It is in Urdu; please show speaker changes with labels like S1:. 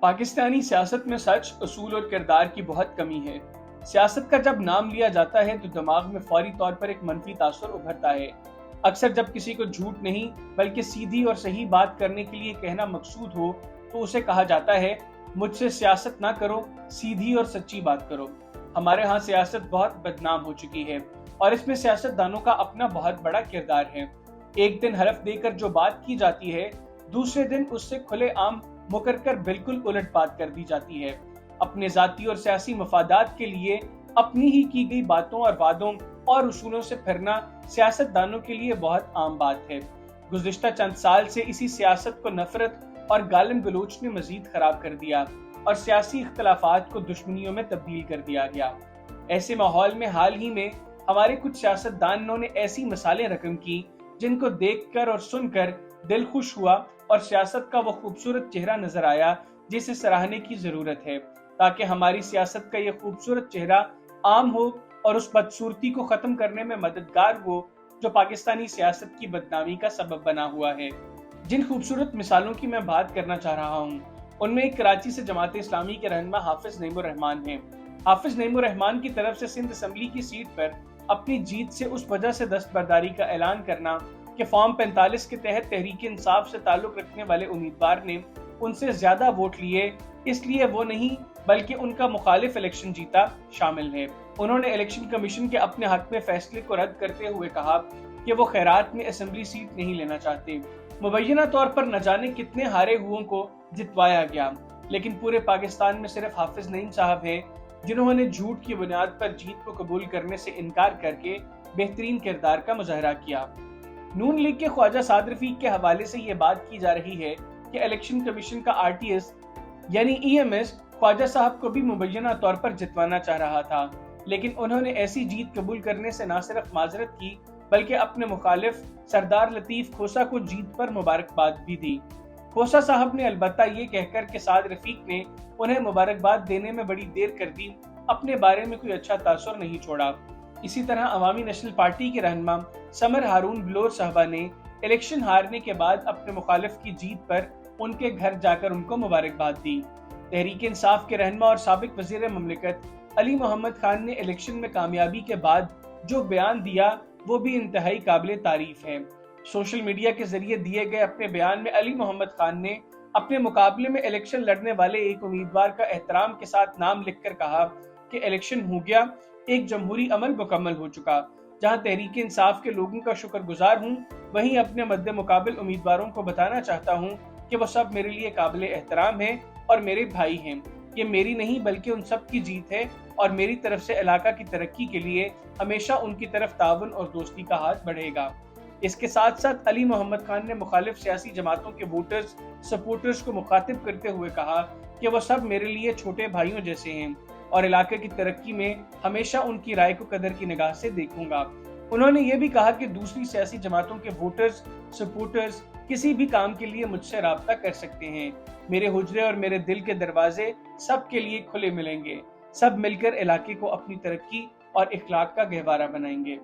S1: پاکستانی سیاست میں سچ، اصول اور کردار کی بہت کمی ہے۔ سیاست کا جب نام لیا جاتا ہے تو دماغ میں فوری طور پر ایک منفی تاثر ابھرتا ہے۔ اکثر جب کسی کو جھوٹ نہیں بلکہ سیدھی اور صحیح بات کرنے کے لیے کہنا مقصود ہو تو اسے کہا جاتا ہے مجھ سے سیاست نہ کرو، سیدھی اور سچی بات کرو۔ ہمارے ہاں سیاست بہت بدنام ہو چکی ہے اور اس میں سیاست دانوں کا اپنا بہت بڑا کردار ہے۔ ایک دن حلف دے کر جو بات کی جاتی ہے، دوسرے دن اس سے کھلے عام مکر کر بالکل الٹ بات کر دی جاتی ہے۔ اپنے ذاتی اور سیاسی مفادات کے لیے اپنی ہی کی گئی باتوں اور وعدوں اور اصولوں سے پھرنا سیاست دانوں کے لیے بہت عام بات ہے۔ گزشتہ چند سال سے اسی سیاست کو نفرت اور گالم گلوچ نے مزید خراب کر دیا اور سیاسی اختلافات کو دشمنیوں میں تبدیل کر دیا گیا۔ ایسے ماحول میں حال ہی میں ہمارے کچھ سیاست دانوں نے ایسی مثالیں رقم کی جن کو دیکھ کر اور سن کر دل خوش ہوا اور سیاست کا وہ خوبصورت چہرہ نظر آیا جسے سراہنے کی ضرورت ہے، تاکہ ہماری سیاست کا یہ خوبصورت چہرہ عام ہو اور اس بدصورتی کو ختم کرنے میں مددگار ہو جو پاکستانی سیاست کی بدنامی کا سبب بنا ہوا ہے۔ جن خوبصورت مثالوں کی میں بات کرنا چاہ رہا ہوں ان میں ایک کراچی سے جماعت اسلامی کے رہنما حافظ نعیم الرحمان ہیں۔ حافظ نعیم الرحمان کی طرف سے سندھ اسمبلی کی سیٹ پر اپنی جیت سے اس وجہ سے دستبرداری کا اعلان کرنا کہ فارم 45 کے تحت تحریک انصاف سے تعلق رکھنے والے امیدوار نے ان سے زیادہ ووٹ لیے، اس لیے وہ نہیں بلکہ ان کا مخالف الیکشن جیتا شامل ہے۔ انہوں نے الیکشن کمیشن کے اپنے حق میں فیصلے کو رد کرتے ہوئے کہا کہ وہ خیرات میں اسمبلی سیٹ نہیں لینا چاہتے۔ مبینہ طور پر نہ جانے کتنے ہارے ہوئوں کو جتوایا گیا، لیکن پورے پاکستان میں صرف حافظ نعیم صاحب ہیں جنہوں نے جھوٹ کی بنیاد پر جیت کو قبول کرنے سے انکار کر کے بہترین کردار کا مظاہرہ کیا۔ نون لیگ کے خواجہ سعد رفیق کے حوالے سے یہ بات کی جا رہی ہے کہ الیکشن کمیشن کا RTS یعنی EMS خواجہ صاحب کو بھی مبینہ طور پر جتوانا چاہ رہا تھا، لیکن انہوں نے ایسی جیت قبول کرنے سے نہ صرف معذرت کی بلکہ اپنے مخالف سردار لطیف کھوسہ کو جیت پر مبارکباد بھی دی۔ کھوسہ صاحب نے البتہ یہ کہہ کر کہ سعد رفیق نے انہیں مبارکباد دینے میں بڑی دیر کر دی، اپنے بارے میں کوئی اچھا تاثر نہیں چھوڑا۔ اسی طرح عوامی نیشنل پارٹی کے رہنما سمر ہارون بلور صاحبہ نے الیکشن ہارنے کے بعد اپنے مخالف کی جیت پر ان کے گھر جا کر ان کو مبارکباد دی۔ تحریک انصاف کے رہنما اور سابق وزیر مملکت علی محمد خان نے الیکشن میں کامیابی کے بعد جو بیان دیا وہ بھی انتہائی قابل تعریف ہے۔ سوشل میڈیا کے ذریعے دیے گئے اپنے بیان میں علی محمد خان نے اپنے مقابلے میں الیکشن لڑنے والے ایک امیدوار کا احترام کے ساتھ نام لکھ کر کہا کہ الیکشن ہو گیا، ایک جمہوری عمل مکمل ہو چکا۔ جہاں تحریک انصاف کے لوگوں کا شکر گزار ہوں، وہیں اپنے مد مقابل امیدواروں کو بتانا چاہتا ہوں کہ وہ سب میرے لیے قابل احترام ہیں اور میرے بھائی ہیں۔ یہ میری نہیں بلکہ ان سب کی جیت ہے اور میری طرف سے علاقہ کی ترقی کے لیے ہمیشہ ان کی طرف تعاون اور دوستی کا ہاتھ بڑھے گا۔ اس کے ساتھ ساتھ علی محمد خان نے مخالف سیاسی جماعتوں کے ووٹرز سپورٹرز کو مخاطب کرتے ہوئے کہا کہ وہ سب میرے لیے چھوٹے بھائیوں جیسے ہیں اور علاقے کی ترقی میں ہمیشہ ان کی رائے کو قدر کی نگاہ سے دیکھوں گا۔ انہوں نے یہ بھی کہا کہ دوسری سیاسی جماعتوں کے ووٹرز سپورٹرز کسی بھی کام کے لیے مجھ سے رابطہ کر سکتے ہیں۔ میرے حجرے اور میرے دل کے دروازے سب کے لیے کھلے ملیں گے۔ سب مل کر علاقے کو اپنی ترقی اور اخلاق کا گہوارہ بنائیں گے۔